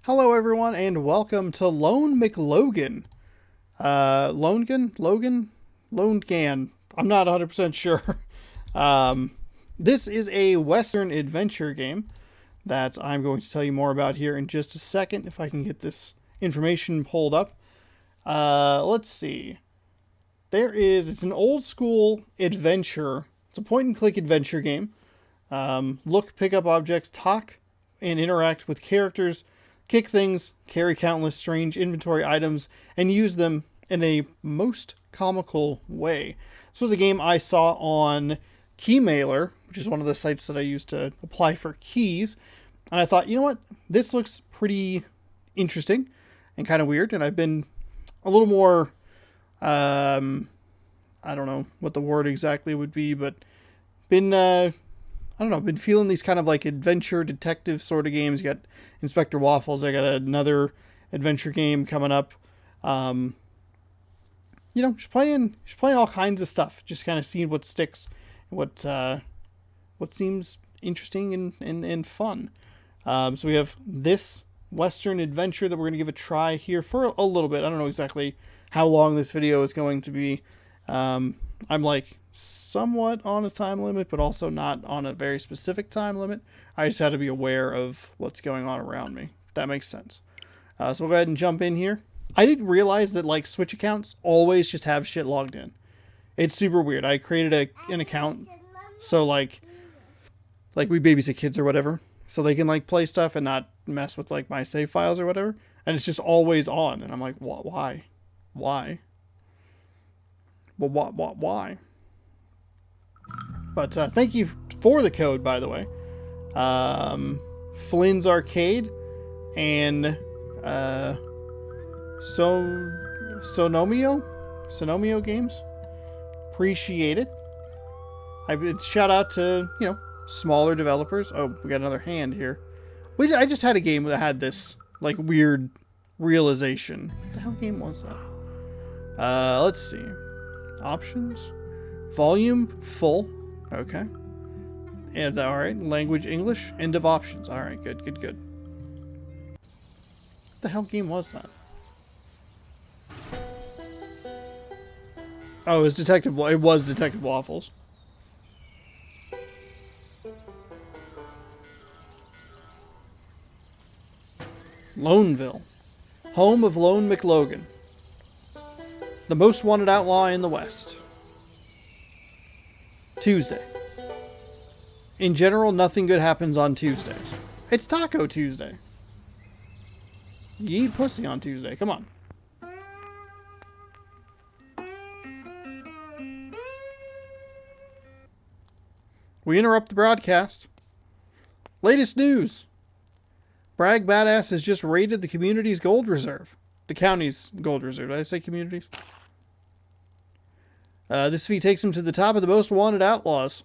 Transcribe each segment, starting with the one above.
Hello everyone and welcome to Lone McLonegan. Lonegan. I'm not 100% sure. This is a Western adventure game that I'm going to tell you more about here in just a second if I can get this information pulled up. Let's see. It's an old school adventure. It's a point and click adventure game. Look, pick up objects, talk, and interact with characters, kick things, carry countless strange inventory items, and use them in a most comical way. This was a game I saw on Keymailer, which is one of the sites that I use to apply for keys. And I thought, you know what? This looks pretty interesting and kind of weird. And I've been a little more, I don't know what the word exactly would be, but been been feeling these kind of like adventure detective sort of games. You got Inspector Waffles. I got another adventure game coming up. Just playing all kinds of stuff. Just kind of seeing what sticks, what seems interesting and fun. So we have this Western adventure that we're going to give a try here for a little bit. I don't know exactly how long this video is going to be. I'm like somewhat on a time limit, but also not on a very specific time limit. I just had to be aware of what's going on around me, if that makes sense. So we'll go ahead and jump in here. I didn't realize that like Switch accounts always just have shit logged in. It's super weird. I created an account so like we babysit kids or whatever, so they can like play stuff and not mess with like my save files or whatever. And it's just always on, and I'm like, why? Well, why? But thank you for the code, by the way. Flynn's Arcade and Sonomio Games. Appreciate it. Shout out to, smaller developers. Oh, we got another hand here. I just had a game that had this like weird realization. What the hell game was that? Let's see. Options. Volume full. Okay. And alright. Language English. End of options. Alright, good. What the hell game was that? Oh, it was Detective Waffles. Loneville. Home of Lone McLonegan. The most wanted outlaw in the West. Tuesday. In general, nothing good happens on Tuesdays. It's Taco Tuesday. You eat pussy on Tuesday. Come on. We interrupt the broadcast. Latest news. Bragg Badass has just raided the community's gold reserve. The county's gold reserve. Did I say communities? This feat takes him to the top of the most wanted outlaws.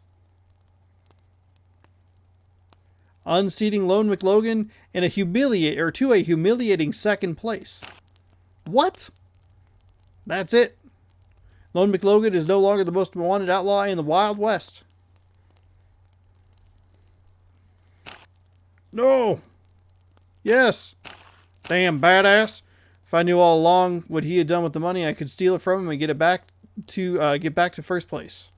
Unseating Lone McLonegan in a humiliating second place. What? That's it. Lone McLonegan is no longer the most wanted outlaw in the Wild West. No. Yes. Damn badass. If I knew all along what he had done with the money, I could steal it from him and get back to first place.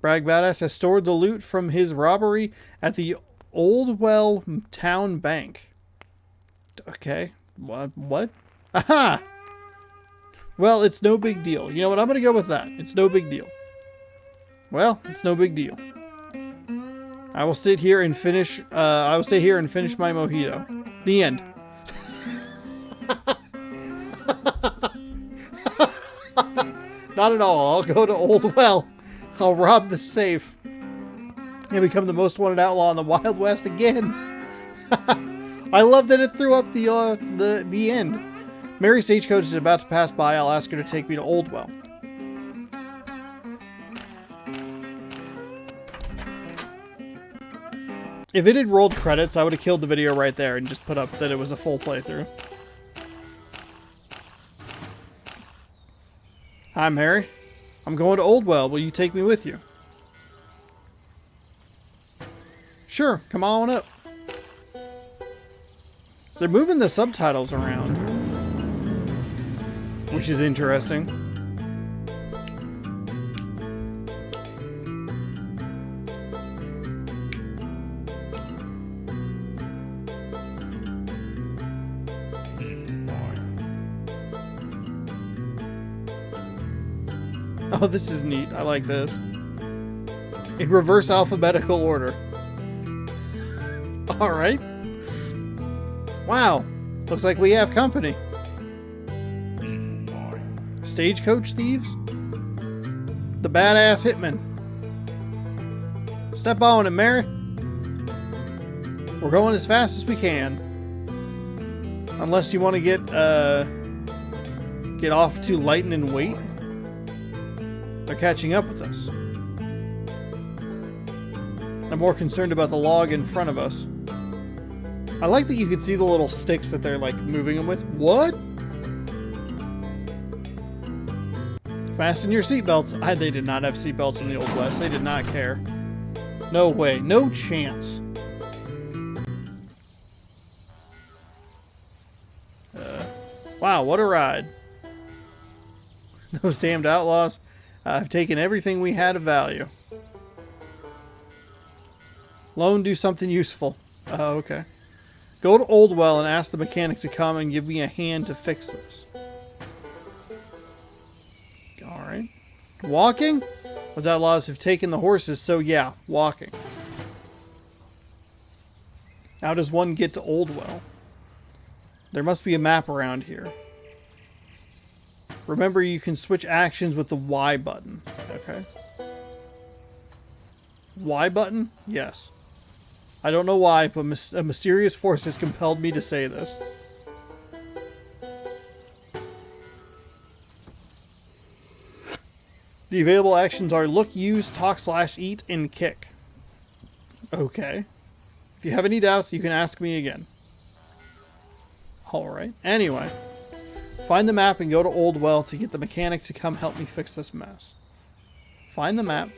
Bragg Badass has stored the loot from his robbery at the Oldwell Town Bank. Okay. What? Aha! Well, it's no big deal. You know what? I'm going to go with that. It's no big deal. Well, it's no big deal. I will stay here and finish my mojito. The end. Not at all. I'll go to Old Well. I'll rob the safe and become the most wanted outlaw in the Wild West again. I love that it threw up the end. Mary Stagecoach is about to pass by. I'll ask her to take me to Old Well. If it had rolled credits, I would have killed the video right there and just put up that it was a full playthrough. Hi, Mary. I'm going to Oldwell. Will you take me with you? Sure, come on up. They're moving the subtitles around, which is interesting. Oh, this is neat. I like this. In reverse alphabetical order. Alright. Wow. Looks like we have company. Stagecoach thieves? The badass hitman. Step on it, Mary. We're going as fast as we can. Unless you want to get off too light and in weight. They're catching up with us. I'm more concerned about the log in front of us. I like that you can see the little sticks that they're like moving them with. What? Fasten your seatbelts. They did not have seatbelts in the Old West. They did not care. No way. No chance. Wow, what a ride. Those damned outlaws. I've taken everything we had of value. Loan, do something useful. Oh, okay. Go to Oldwell and ask the mechanic to come and give me a hand to fix this. Alright. Walking? Those outlaws have taken the horses, so yeah, walking. How does one get to Oldwell? There must be a map around here. Remember, you can switch actions with the Y button. Okay. Y button? Yes. I don't know why, but a mysterious force has compelled me to say this. The available actions are look, use, talk, / eat, and kick. Okay. If you have any doubts, you can ask me again. Alright. Anyway. Find the map and go to Oldwell to get the mechanic to come help me fix this mess. Find the map,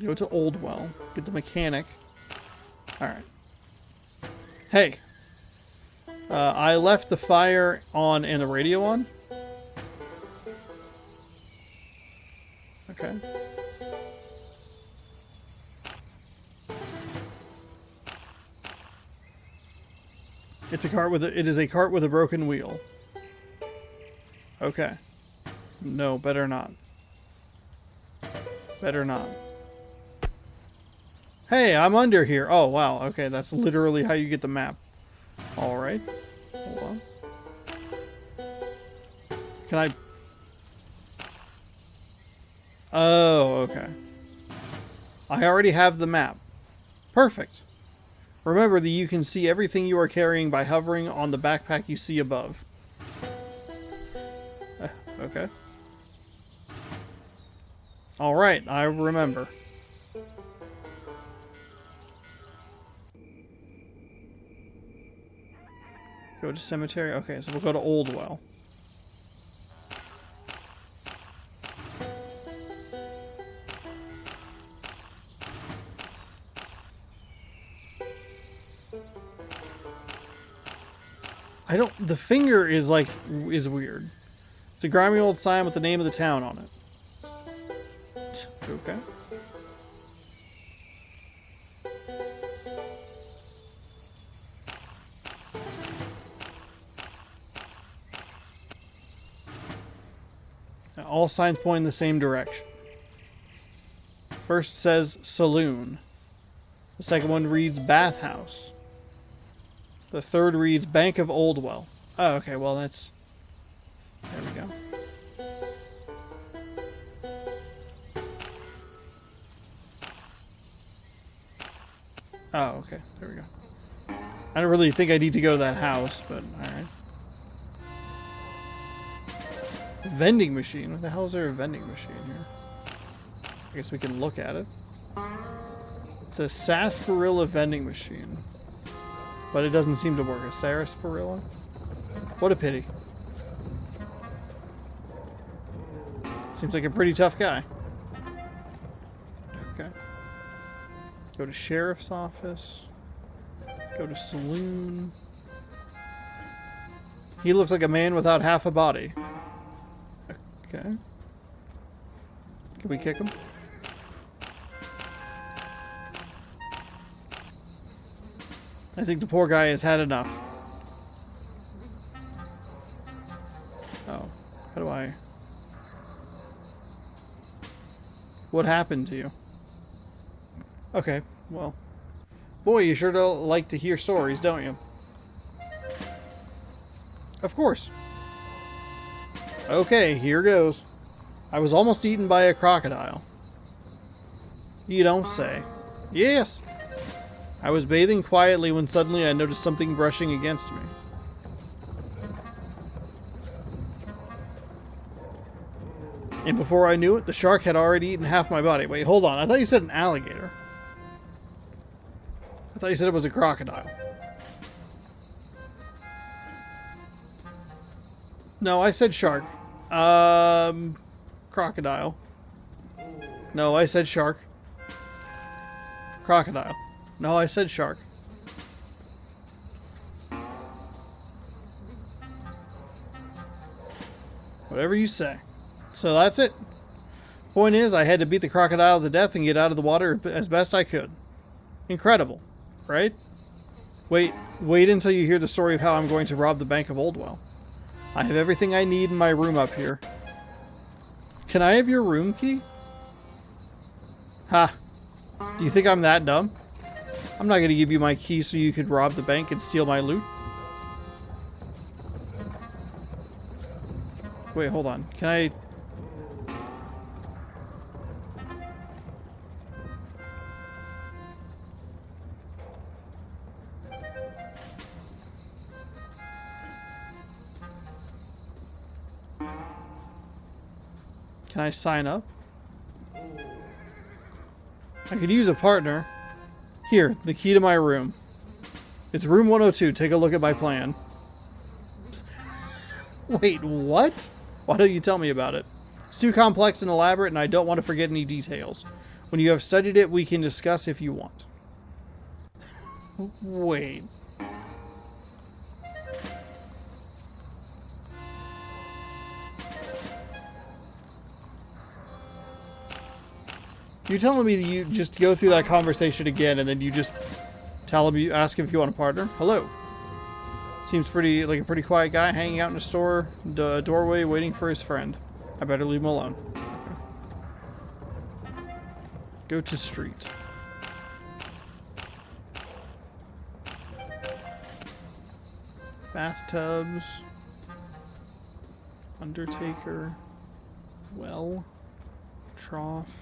go to Oldwell, get the mechanic. Alright. Hey. I left the fire on and the radio on. Okay. It is a cart with a broken wheel. Okay. No, better not. Better not. Hey, I'm under here. Oh, wow. Okay, that's literally how you get the map. Alright. Hold on. Can I... Oh, okay. I already have the map. Perfect. Remember that you can see everything you are carrying by hovering on the backpack you see above. Okay. Alright, I remember. Go to cemetery. Okay, so we'll go to Oldwell. The finger is weird. It's a grimy old sign with the name of the town on it. Okay. Now, all signs point in the same direction. First says saloon. The second one reads bathhouse. The third reads Bank of Oldwell. Oh, okay, well that's... There we go. Oh, okay, there we go. I don't really think I need to go to that house, but alright. Vending machine? What the hell is there a vending machine here? I guess we can look at it. It's a sarsaparilla vending machine. But it doesn't seem to work. A sarsaparilla? What a pity. Seems like a pretty tough guy. Okay. Go to sheriff's office. Go to saloon. He looks like a man without half a body. Okay. Can we kick him? I think the poor guy has had enough. Oh. How do I... What happened to you? Okay, well. Boy, you sure do like to hear stories, don't you? Of course. Okay, here goes. I was almost eaten by a crocodile. You don't say. Yes. I was bathing quietly when suddenly I noticed something brushing against me. And before I knew it, the shark had already eaten half my body. Wait, hold on. I thought you said an alligator. I thought you said it was a crocodile. No, I said shark. Crocodile. No, I said shark. Crocodile. No, I said shark. Whatever you say. So that's it. Point is, I had to beat the crocodile to death and get out of the water as best I could. Incredible, right? Wait until you hear the story of how I'm going to rob the Bank of Oldwell. I have everything I need in my room up here. Can I have your room key? Ha. Do you think I'm that dumb? I'm not going to give you my key so you could rob the bank and steal my loot. Wait, hold on. Can I... Can I sign up? I could use a partner. Here, the key to my room. It's room 102. Take a look at my plan. Wait, what? Why don't you tell me about it? It's too complex and elaborate, and I don't want to forget any details. When you have studied it, we can discuss if you want. Wait. You're telling me that you just go through that conversation again and then you just tell him, you ask him if you want a partner? Hello. Seems like a pretty quiet guy hanging out in a doorway waiting for his friend. I better leave him alone. Okay. Go to street. Bathtubs. Undertaker. Well. Trough.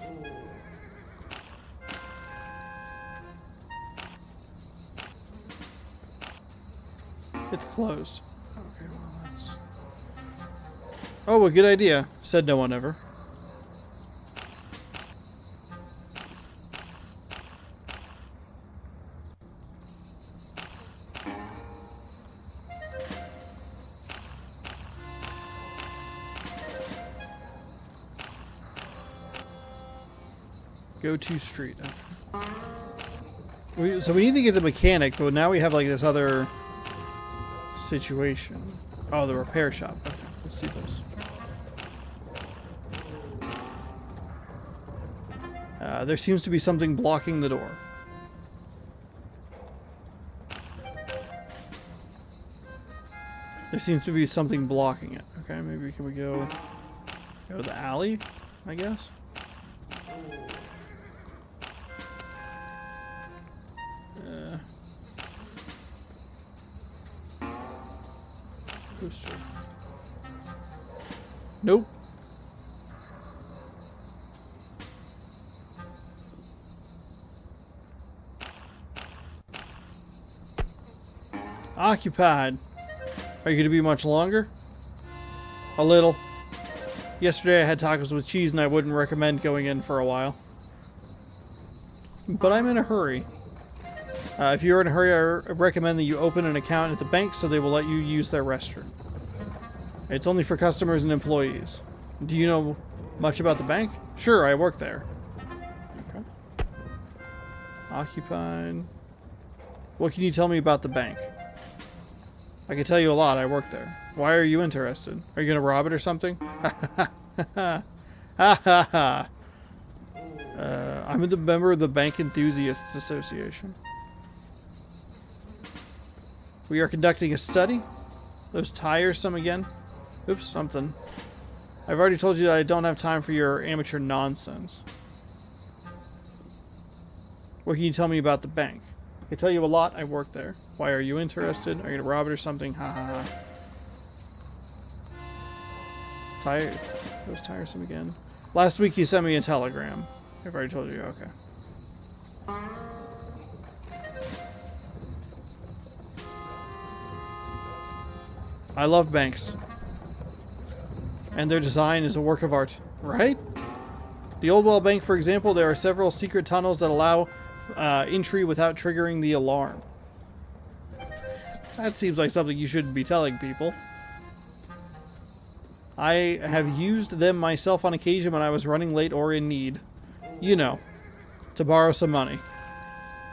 It's closed. Okay, well that's... Oh, a good idea. Said no one ever. Go to street. Okay. So we need to get the mechanic, but now we have like this other situation. Oh, the repair shop. Okay, let's do this. There seems to be something blocking the door. There seems to be something blocking it. Okay, maybe can we go to the alley, I guess? Nope. Occupied. Are you going to be much longer? A little. Yesterday I had tacos with cheese and I wouldn't recommend going in for a while. But I'm in a hurry. If you're in a hurry, I recommend that you open an account at the bank so they will let you use their restroom. It's only for customers and employees. Do you know much about the bank? Sure, I work there. Okay. Occupied. What can you tell me about the bank? I can tell you a lot. I work there. Why are you interested? Are you going to rob it or something? Ha ha ha. I'm a member of the Bank Enthusiasts Association. We are conducting a study. Those tiresome again. Oops, something. I've already told you that I don't have time for your amateur nonsense. What can you tell me about the bank? I can tell you a lot. I work there. Why are you interested? Are you going to rob it or something? Ha ha ha. Those tiresome again. Last week you sent me a telegram. I've already told you. Okay. I love banks. And their design is a work of art, right? The Oldwell Bank, for example, there are several secret tunnels that allow entry without triggering the alarm. That seems like something you shouldn't be telling people. I have used them myself on occasion when I was running late or in need. You know, to borrow some money.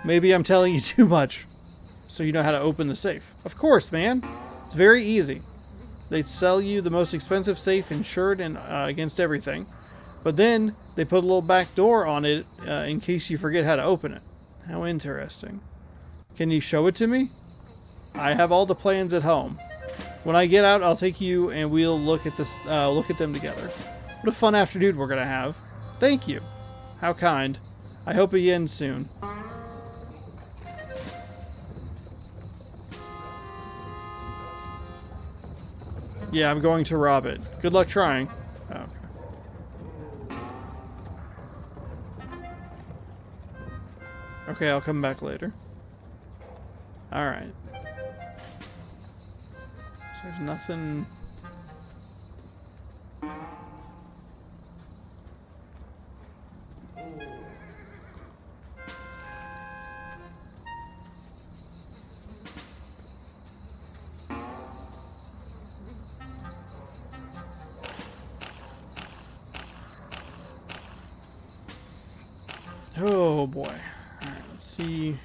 Maybe I'm telling you too much, so you know how to open the safe. Of course, man. It's very easy. They'd sell you the most expensive safe insured and against everything. But then they put a little back door on it in case you forget how to open it. How interesting. Can you show it to me? I have all the plans at home. When I get out, I'll take you and we'll look at this. Look at them together. What a fun afternoon we're gonna have. Thank you. How kind. I hope it ends soon. Yeah, I'm going to rob it. Good luck trying. Oh, okay. Okay, I'll come back later. Alright. So there's nothing... Oh boy. Alright, let's see.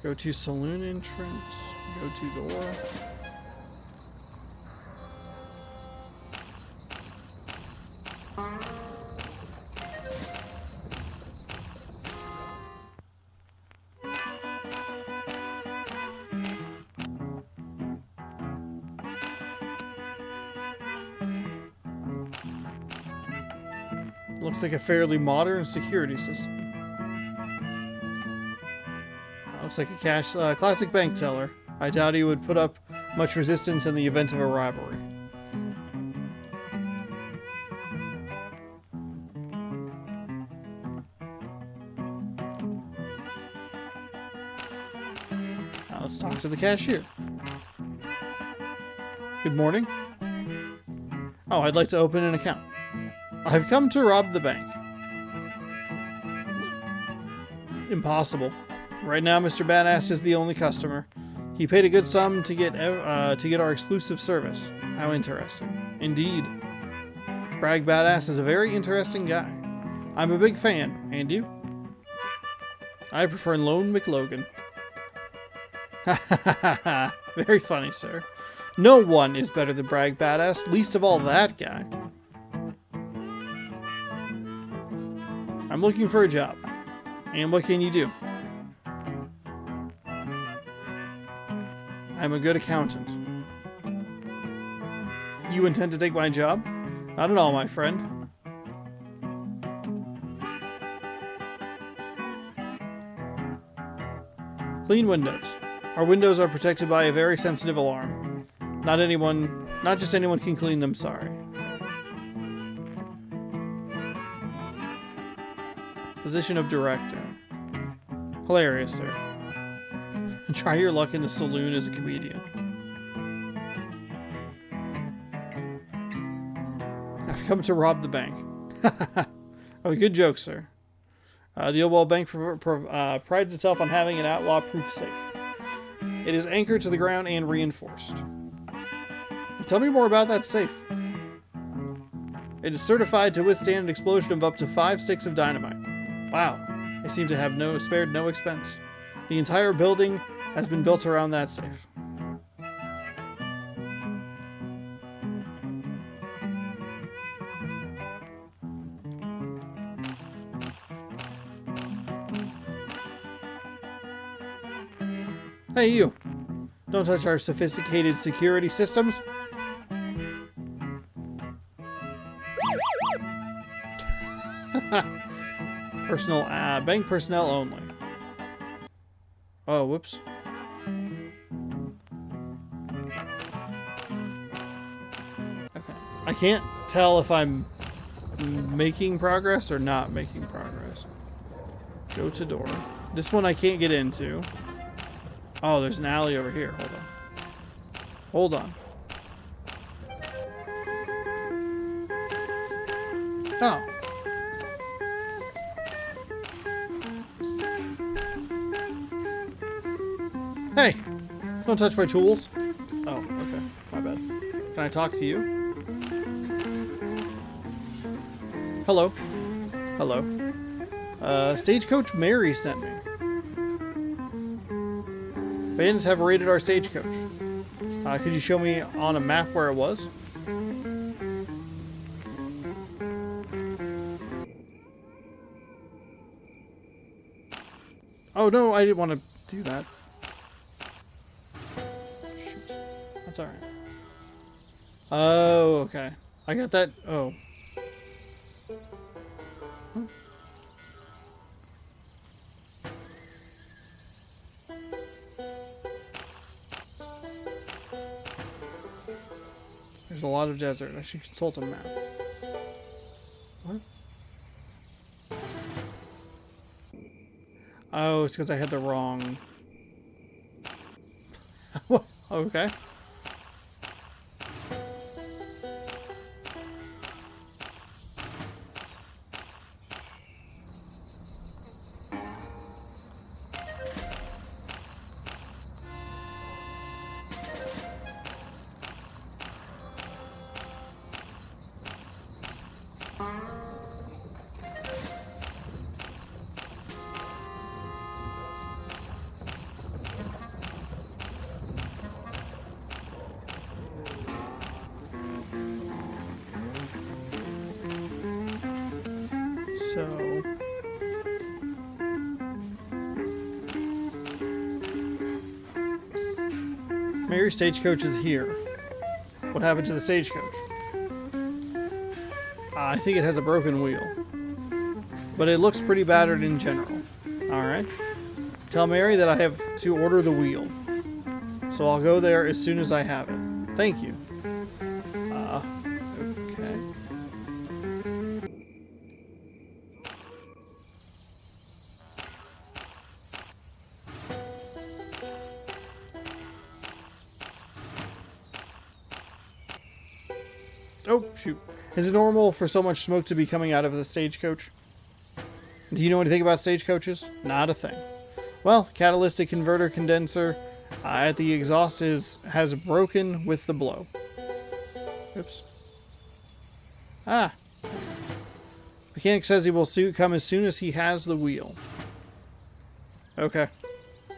Go to saloon entrance. Go to door. Looks like a fairly modern security system. Looks like a classic bank teller. I doubt he would put up much resistance in the event of a robbery. Now let's talk to the cashier. Good morning. Oh, I'd like to open an account. I've come to rob the bank. Impossible. Right now, Mr. Badass is the only customer. He paid a good sum to get our exclusive service. How interesting. Indeed. Bragg Badass is a very interesting guy. I'm a big fan. And you? I prefer Lone McLonegan. Ha ha ha ha. Very funny, sir. No one is better than Bragg Badass, least of all that guy. I'm looking for a job. And what can you do? I'm a good accountant. You intend to take my job? Not at all, my friend. Clean windows. Our windows are protected by a very sensitive alarm. Not just anyone can clean them, sorry. Position of director. Hilarious, sir. Try your luck in the saloon as a comedian. I've come to rob the bank. Oh, good joke, sir. The Oldwell Bank prides itself on having an outlaw-proof safe. It is anchored to the ground and reinforced. Tell me more about that safe. It is certified to withstand an explosion of up to 5 sticks of dynamite. Wow, they seem to have spared no expense. The entire building has been built around that safe. Hey, you! Don't touch our sophisticated security systems. Personal, bank personnel only. Oh, whoops. Okay. I can't tell if I'm making progress or not making progress. Go to door. This one I can't get into. Oh, there's an alley over here. Hold on. Hold on. Oh. Hey! Don't touch my tools. Oh, okay. My bad. Can I talk to you? Hello. Hello. Stagecoach Mary sent me. Bandits have raided our stagecoach. Could you show me on a map where it was? Oh no, I didn't want to do that. Shoot. That's alright. Oh, okay. I got that. Oh. Huh. There's a lot of desert. I should consult a map. What? Oh, it's because I had the wrong... Okay. So... Mary Stagecoach is here. What happened to the stagecoach? I think it has a broken wheel. But it looks pretty battered in general. Alright. Tell Mary that I have to order the wheel. So I'll go there as soon as I have it. Thank you. Okay. Oh, shoot. Is it normal for so much smoke to be coming out of the stagecoach? Do you know anything about stagecoaches? Not a thing. Well, catalytic converter condenser at the exhaust has broken with the blow. Oops. Ah. Mechanic says he will come as soon as he has the wheel. Okay.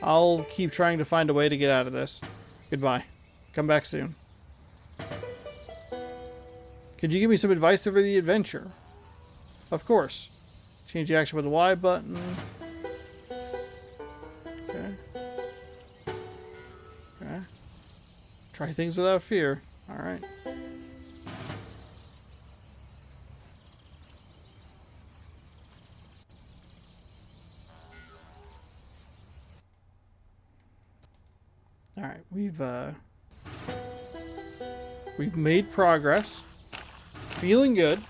I'll keep trying to find a way to get out of this. Goodbye. Come back soon. Could you give me some advice over the adventure? Of course. Change the action with the Y button. Okay. Okay. Try things without fear. Alright. Alright, we've made progress. Feeling good.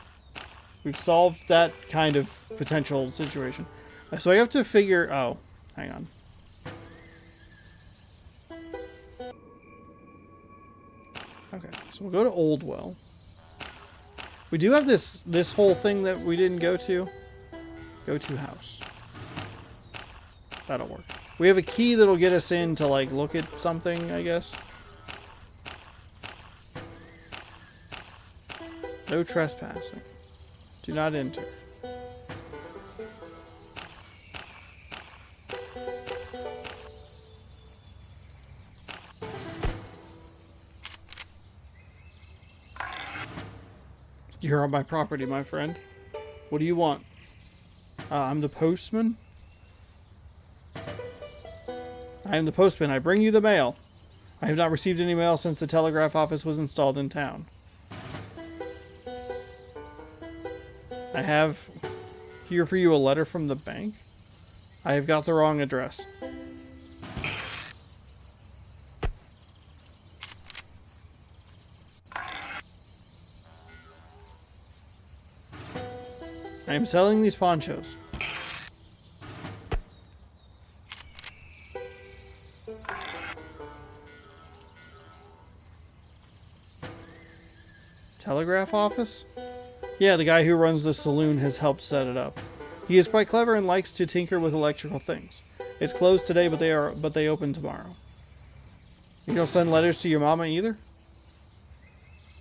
We've solved that kind of potential situation. So I have to figure... Oh, hang on. Okay, so we'll go to Oldwell. We do have this whole thing that we didn't go to. Go to house. That'll work. We have a key that'll get us in to, like, look at something, I guess. No trespassing. Do not enter. You're on my property, my friend. What do you want? I'm the postman. I am the postman. I bring you the mail. I have not received any mail since the telegraph office was installed in town. I have here for you a letter from the bank. I have got the wrong address. I am selling these ponchos. Telegraph office? Yeah, the guy who runs the saloon has helped set it up. He is quite clever and likes to tinker with electrical things. It's closed today, but they open tomorrow. You don't send letters to your mama either?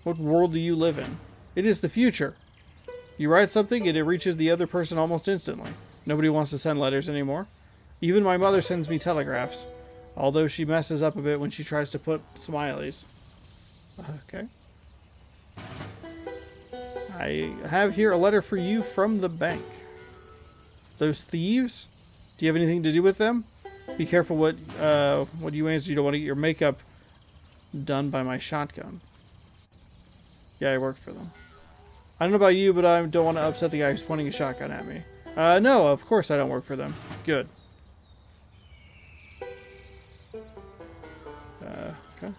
What world do you live in? It is the future. You write something and it reaches the other person almost instantly. Nobody wants to send letters anymore. Even my mother sends me telegraphs, although she messes up a bit when she tries to put smileys. Okay. I have here a letter for you from the bank. Those thieves? Do you have anything to do with them? Be careful what you answer. You don't want to get your makeup done by my shotgun. Yeah, I work for them. I don't know about you, but I don't want to upset the guy who's pointing a shotgun at me. No, of course I don't work for them. Good. Okay.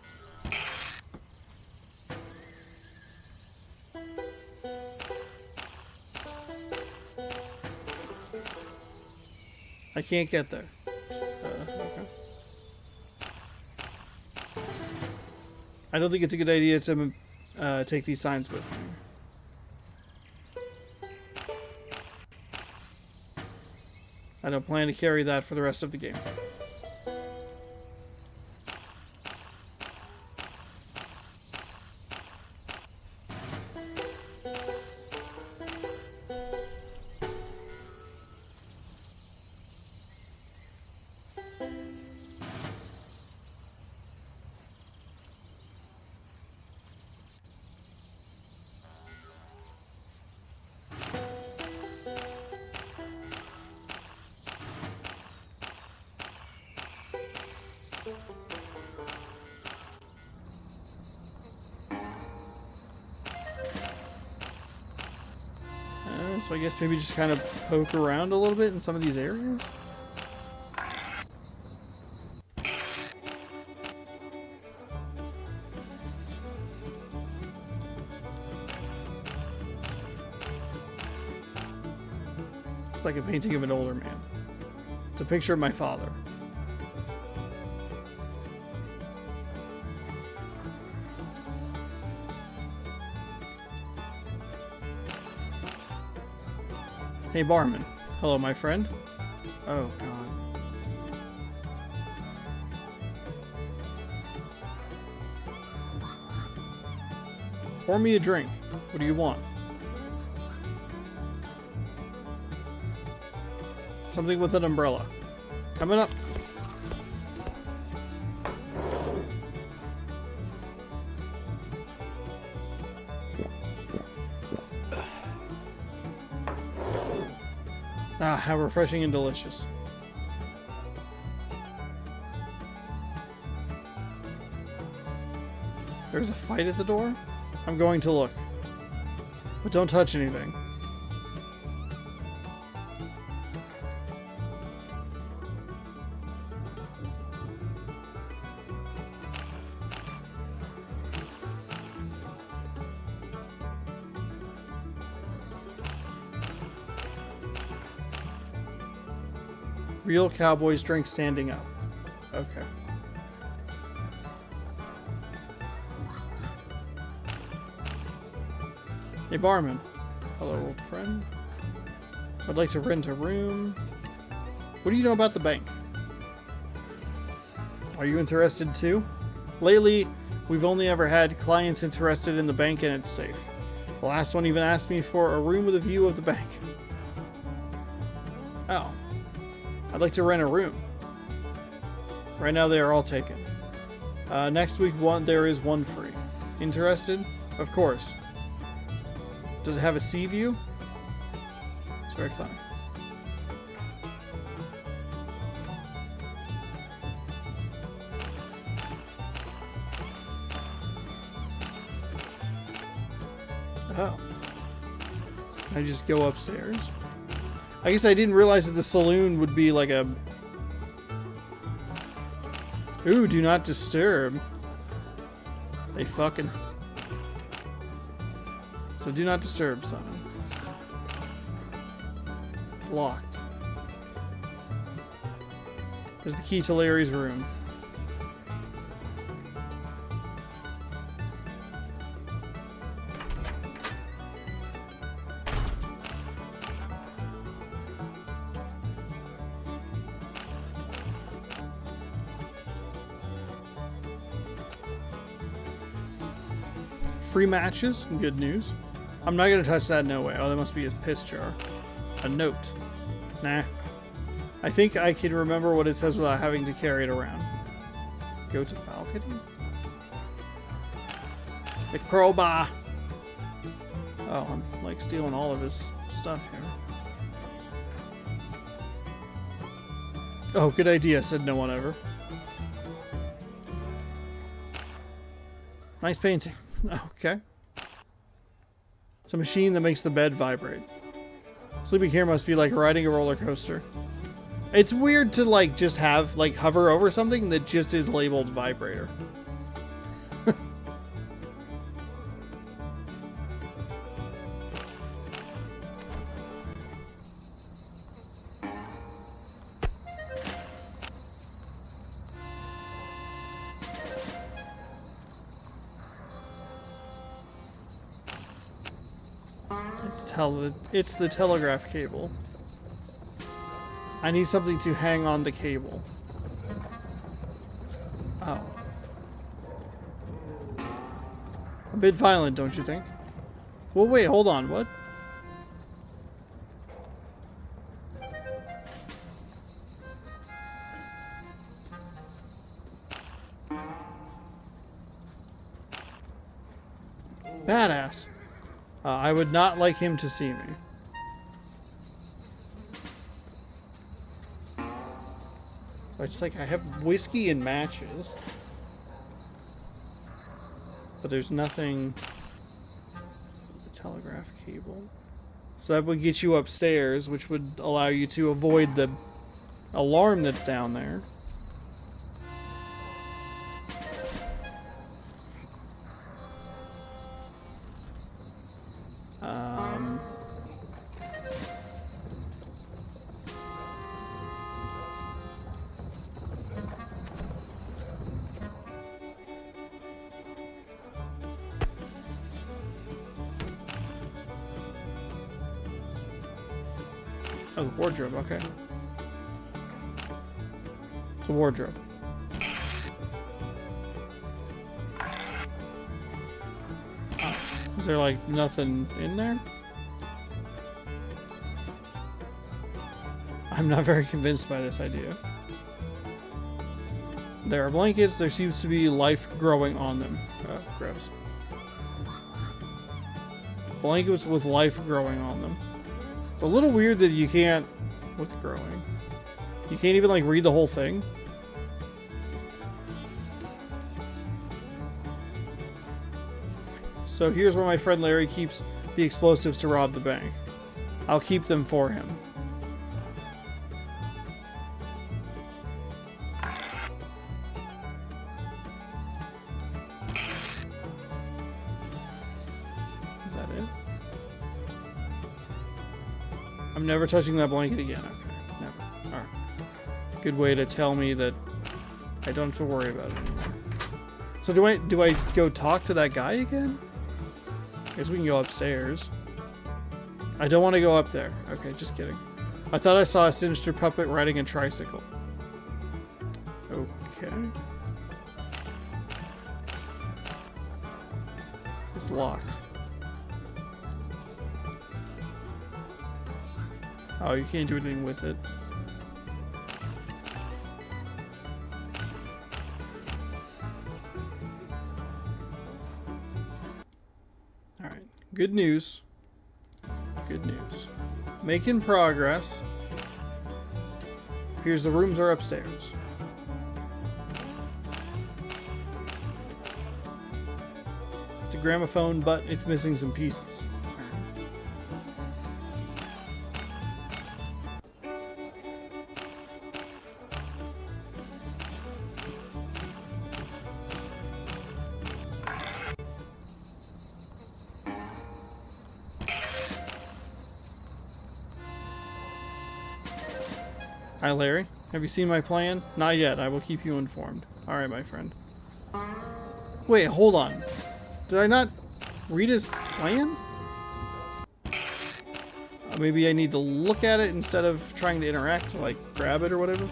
I can't get there. Okay. I don't think it's a good idea to take these signs with me. I don't plan to carry that for the rest of the game. So I guess maybe just kind of poke around a little bit in some of these areas. It's like a painting of an older man. It's a picture of my father. Hey, barman. Hello, my friend. Oh, God. Pour me a drink. What do you want? Something with an umbrella. Coming up. Ah, how refreshing and delicious. There's a fight at the door? I'm going to look. But don't touch anything. Real cowboys drink standing up. Okay. Hey, barman. Hello, old friend. I'd like to rent a room. What do you know about the bank? Are you interested too? Lately, we've only ever had clients interested in the bank and it's safe. The last one even asked me for a room with a view of the bank. Oh. I'd like to rent a room. Right now they are all taken. Next week there is one free. Interested? Of course. Does it have a sea view? It's very funny. Oh. I just go upstairs. I guess I didn't realize that the saloon would be like a... Ooh, do not disturb. They fucking... So do not disturb, son. It's locked. There's the key to Larry's room. Free matches, good news. I'm not gonna touch that, no way. Oh, that must be his piss jar. A note. Nah. I think I can remember what it says without having to carry it around. Go to balcony? The crowbar! Oh, I'm like stealing all of his stuff here. Oh, good idea, said no one ever. Nice painting. Okay. It's a machine that makes the bed vibrate. Sleeping here must be like riding a roller coaster. It's weird to like just have like hover over something that just is labeled vibrator. It's the telegraph cable. I need something to hang on the cable. Oh. A bit violent, don't you think? Well, wait, hold on, what? Badass. I would not like him to see me. It's like I have whiskey and matches. But there's nothing... The telegraph cable. So that would get you upstairs, which would allow you to avoid the alarm that's down there. Oh, the wardrobe, okay. It's a wardrobe. Is there like nothing in there? I'm not very convinced by this idea. There are blankets. There seems to be life growing on them. Oh, gross. Blankets with life growing on them. It's a little weird that you can't... What's growing? You can't even like read the whole thing? So here's where my friend Larry keeps the explosives to rob the bank. I'll keep them for him. Is that it? I'm never touching that blanket again. Okay, never. Alright. Good way to tell me that I don't have to worry about it anymore. So do I go talk to that guy again? I guess we can go upstairs. I don't want to go up there. Okay, just kidding. I thought I saw a sinister puppet riding a tricycle. Okay. It's locked. Oh, you can't do anything with it. Alright, good news. Good news. Making progress. Here's the rooms are upstairs. It's a gramophone, but it's missing some pieces. Hi, Larry. Have you seen my plan? Not yet. I will keep you informed. Alright, my friend. Wait, hold on. Did I not read his plan? Maybe I need to look at it instead of trying to interact, like grab it or whatever.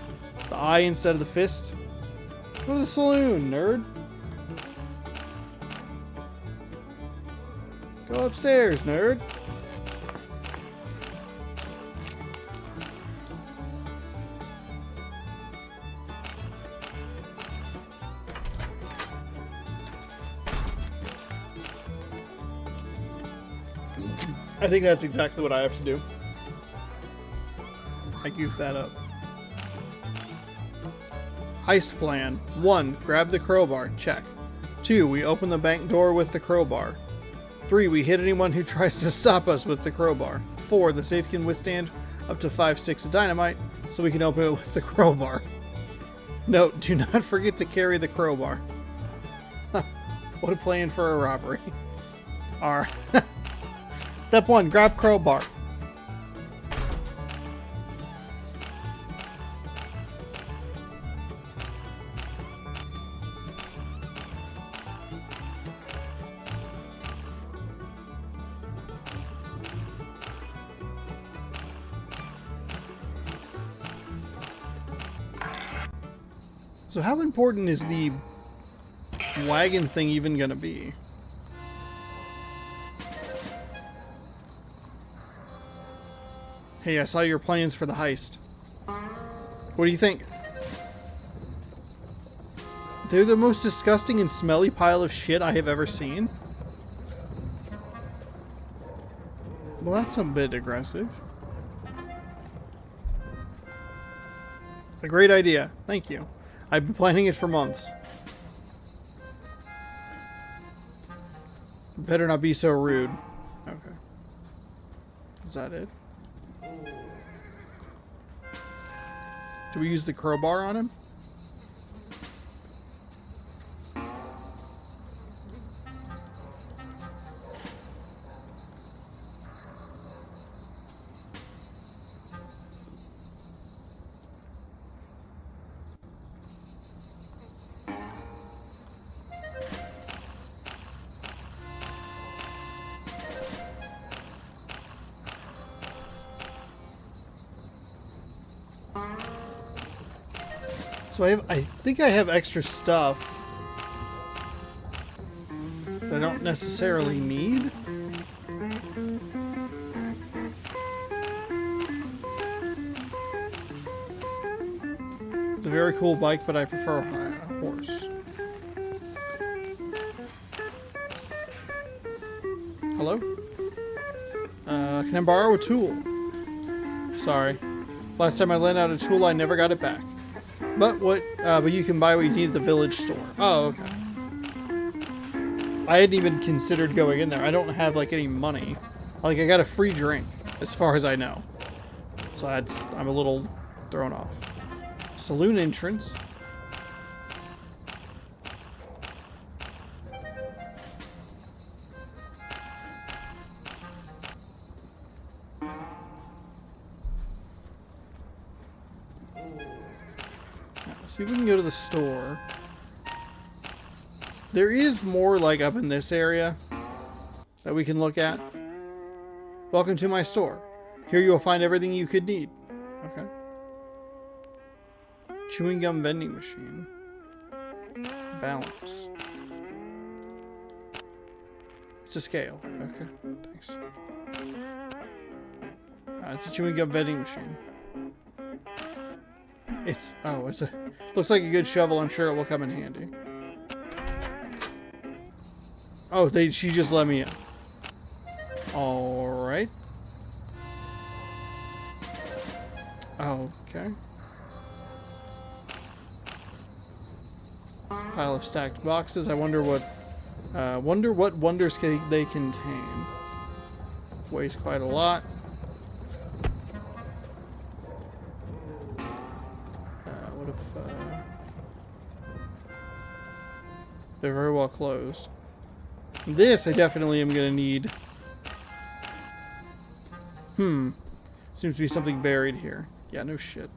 The eye instead of the fist. Go to the saloon, nerd. Go upstairs, nerd. I think that's exactly what I have to do. I goofed that up. Heist plan. 1. Grab the crowbar. Check. 2. We open the bank door with the crowbar. 3. We hit anyone who tries to stop us with the crowbar. 4. The safe can withstand up to 5 sticks of dynamite, so we can open it with the crowbar. Note, do not forget to carry the crowbar. What a plan for a robbery. Alright. Step 1, grab crowbar. So how important is the wagon thing even gonna be? Hey, I saw your plans for the heist. What do you think? They're the most disgusting and smelly pile of shit I have ever seen. Well, that's a bit aggressive. A great idea. Thank you. I've been planning it for months. Better not be so rude. Okay. Is that it? Do we use the crowbar on him? So I think I have extra stuff that I don't necessarily need. It's a very cool bike, but I prefer a horse. Hello? Can I borrow a tool? Sorry. Last time I lent out a tool, I never got it back. But you can buy what you need at the village store. Oh, okay. I hadn't even considered going in there. I don't have, like, any money. Like, I got a free drink, as far as I know. So I'm a little thrown off. Saloon entrance. See if we can go to the store. There is more, like, up in this area that we can look at. Welcome to my store. Here you will find everything you could need. Okay. Chewing gum vending machine. Balance. It's a scale. Okay, thanks. It's a chewing gum vending machine. It's a looks like a good shovel. I'm sure it will come in handy. Oh, she just let me in. All right. Okay. Pile of stacked boxes. I wonder what wonders they contain. Weighs quite a lot. What if they're very well closed? This I definitely am gonna need. Seems to be something buried here. Yeah, no shit.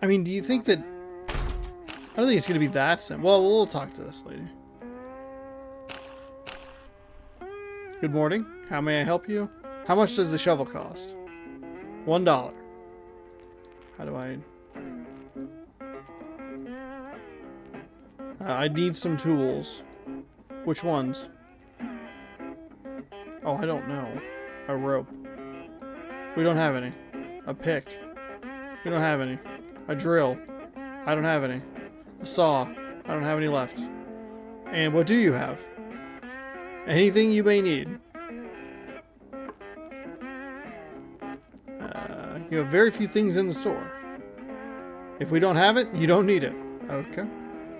I mean, do you think that... I don't think it's going to be that simple. Well, we'll talk to this lady. Good morning. How may I help you? How much does the shovel cost? $1. How do I... I need some tools. Which ones? Oh, I don't know. A rope. We don't have any. A pick. We don't have any. A drill. I don't have any. A saw. I don't have any left. And what do you have? Anything you may need. You have very few things in the store. If we don't have it, you don't need it. Okay.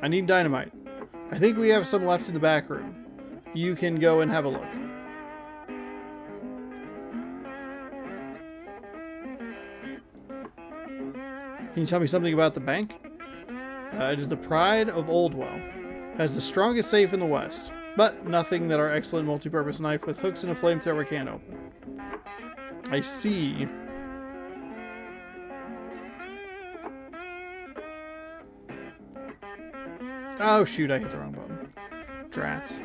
I need dynamite. I think we have some left in the back room. You can go and have a look. Can you tell me something about the bank? It is the pride of Oldwell. It has the strongest safe in the West, but nothing that our excellent multi-purpose knife with hooks and a flamethrower can't open. I see. Oh shoot, I hit the wrong button. Drats.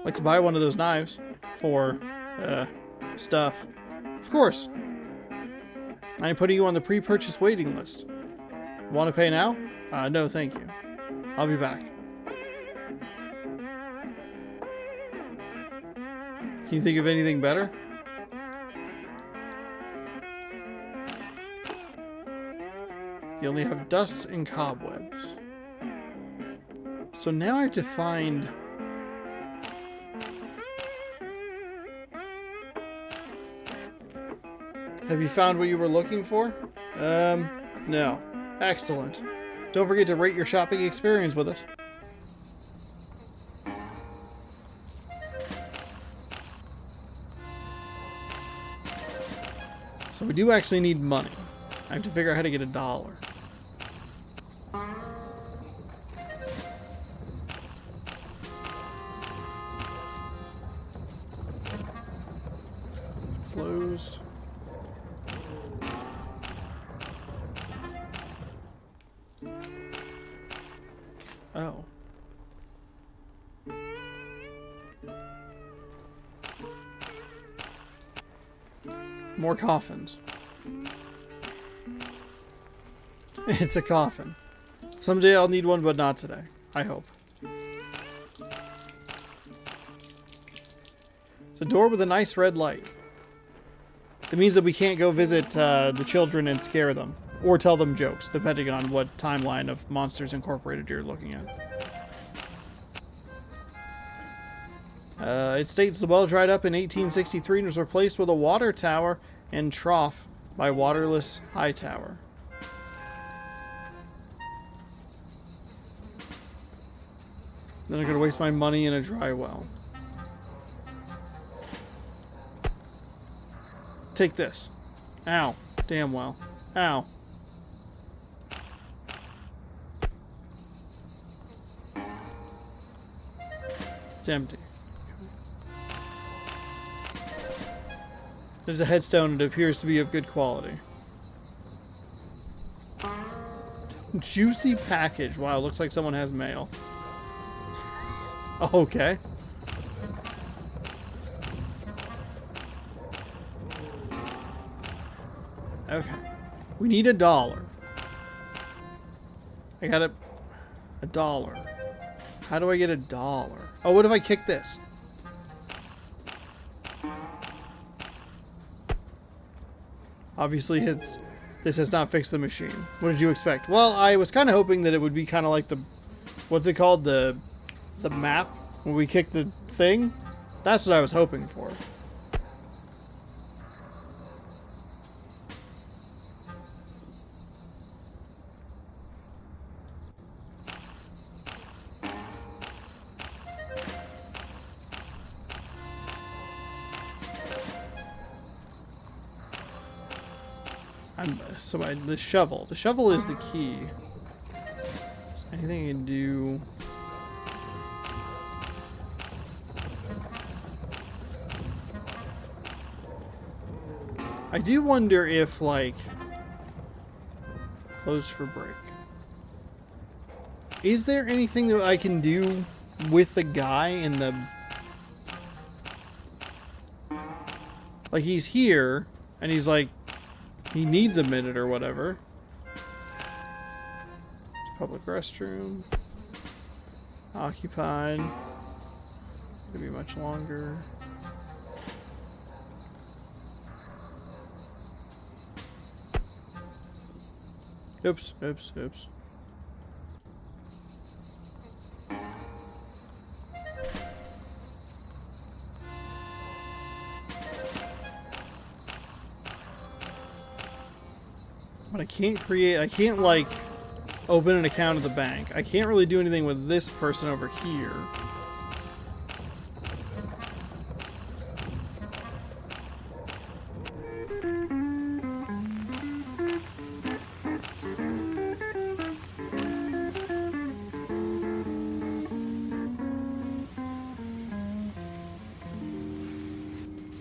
Like to buy one of those knives for, stuff. Of course. I am putting you on the pre-purchase waiting list. Want to pay now? No, thank you. I'll be back. Can you think of anything better? You only have dust and cobwebs. So now I have to find... Have you found what you were looking for? No. Excellent. Don't forget to rate your shopping experience with us. So we do actually need money. I have to figure out how to get $1. Closed. Oh. More coffins. It's a coffin. Someday I'll need one, but not today. I hope. It's a door with a nice red light. It means that we can't go visit the children and scare them. Or tell them jokes, depending on what timeline of Monsters Incorporated you're looking at. It states the well dried up in 1863 and was replaced with a water tower and trough by Waterless Hightower. Then I'm going to waste my money in a dry well. Take this. Ow. Damn well. Ow. It's empty. There's a headstone. It appears to be of good quality. Juicy package. Wow, looks like someone has mail. Okay. Okay. We need $1. I got $1. How do I get $1? Oh, what if I kick this? Obviously, this has not fixed the machine. What did you expect? Well, I was kind of hoping that it would be kind of like the... What's it called? The map? When we kick the thing? That's what I was hoping for. The shovel. The shovel is the key. Anything I can do... I do wonder if, like... Close for break. Is there anything that I can do with the guy in the... Like, he's here, and he's like... He needs a minute or whatever. Public restroom. Occupied. Gonna be much longer. Oops, oops, oops. But I can't like open an account at the bank. I can't really do anything with this person over here.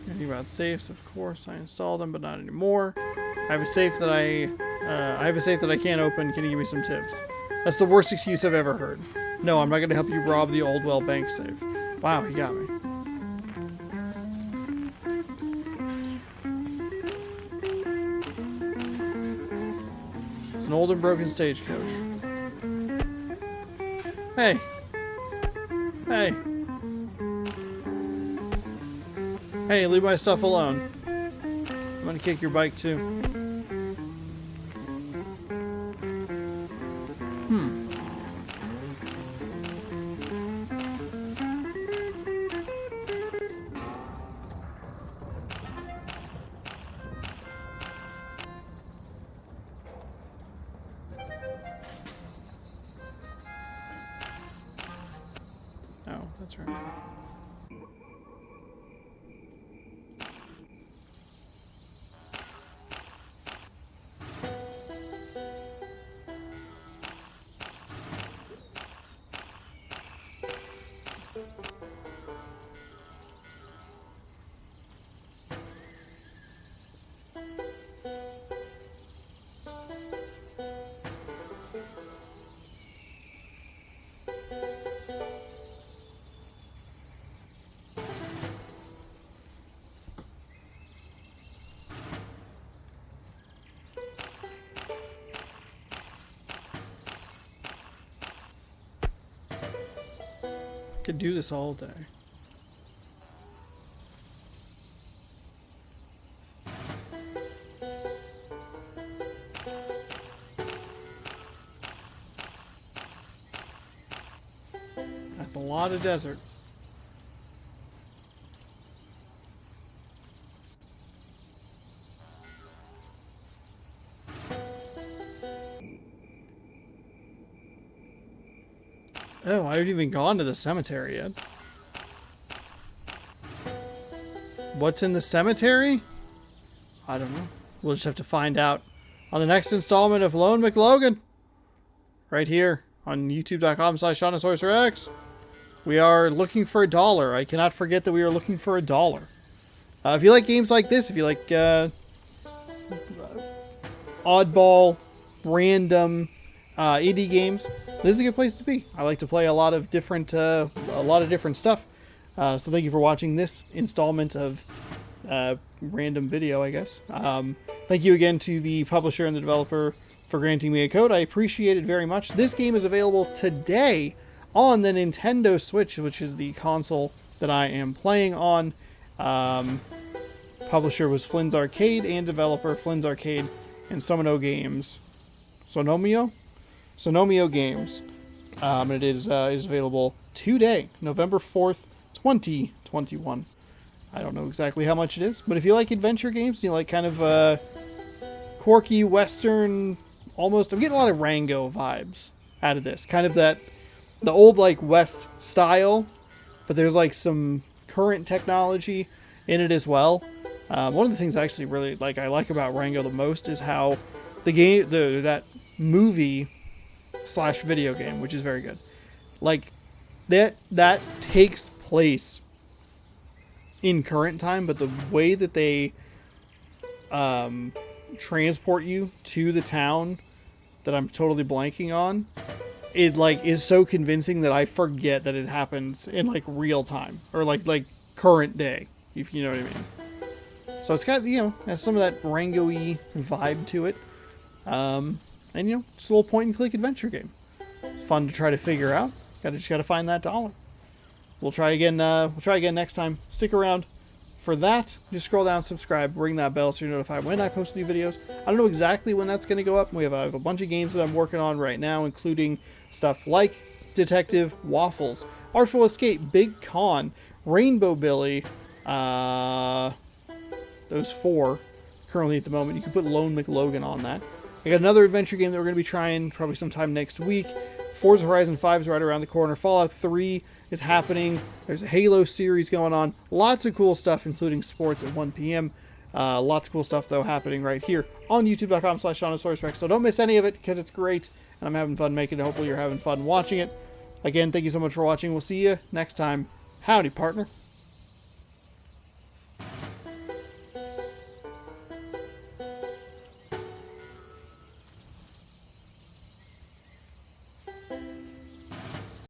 Anything about safes? Of course, I installed them, but not anymore. I have a safe that I can't open. Can you give me some tips? That's the worst excuse I've ever heard. No, I'm not going to help you rob the Oldwell bank safe. Wow, he got me. It's an old and broken stagecoach. Hey. Hey. Hey, leave my stuff alone. I'm going to kick your bike too. Oh, that's right. Could do this all day. That's a lot of desert. Oh, I haven't even gone to the cemetery yet. What's in the cemetery? I don't know. We'll just have to find out on the next installment of Lone McLonegan. Right here on youtube.com/ShaunaSorcererX. We are looking for $1. I cannot forget that we are looking for $1. If you like games like this, if you like oddball, random indie games, this is a good place to be. I like to play a lot of different stuff. So thank you for watching this installment of random video, I guess. Thank you again to the publisher and the developer for granting me a code. I appreciate it very much. This game is available today on the Nintendo Switch, which is the console that I am playing on. Publisher was Flynn's Arcade, and developer Flynn's Arcade and Sonomio Games. Sonomio Games. And it is available today, November 4th, 2021. I don't know exactly how much it is, but if you like adventure games, you like kind of quirky Western, almost, I'm getting a lot of Rango vibes out of this. Kind of the old like West style, but there's like some current technology in it as well. One of the things I actually really I like about Rango the most is how the game, that movie / video game, which is very good, like that takes place in current time, but the way that they transport you to the town that I'm totally blanking on, it is so convincing that I forget that it happens in like real time or like current day, if you know what I mean. So it's got, has some of that Rango-y vibe to it. And just a little point and click adventure game. Fun to try to figure out. Just gotta find that dollar. We'll try again next time. Stick around for that. Just scroll down, subscribe, ring that bell so you're notified when I post new videos. I don't know exactly when that's going to go up. I have a bunch of games that I'm working on right now, including stuff like Detective Waffles, Artful Escape, Big Con, Rainbow Billy, those 4 currently at the moment. You can put Lone McLonegan on that. I got another adventure game that we're going to be trying probably sometime next week. Forza Horizon 5 is right around the corner. Fallout 3 is happening. There's a Halo series going on. Lots of cool stuff, including sports at 1 p.m. Lots of cool stuff, though, happening right here on youtube.com/ShaunosaurusRex. So don't miss any of it because it's great, and I'm having fun making it. Hopefully you're having fun watching it. Again, thank you so much for watching. We'll see you next time. Howdy, partner.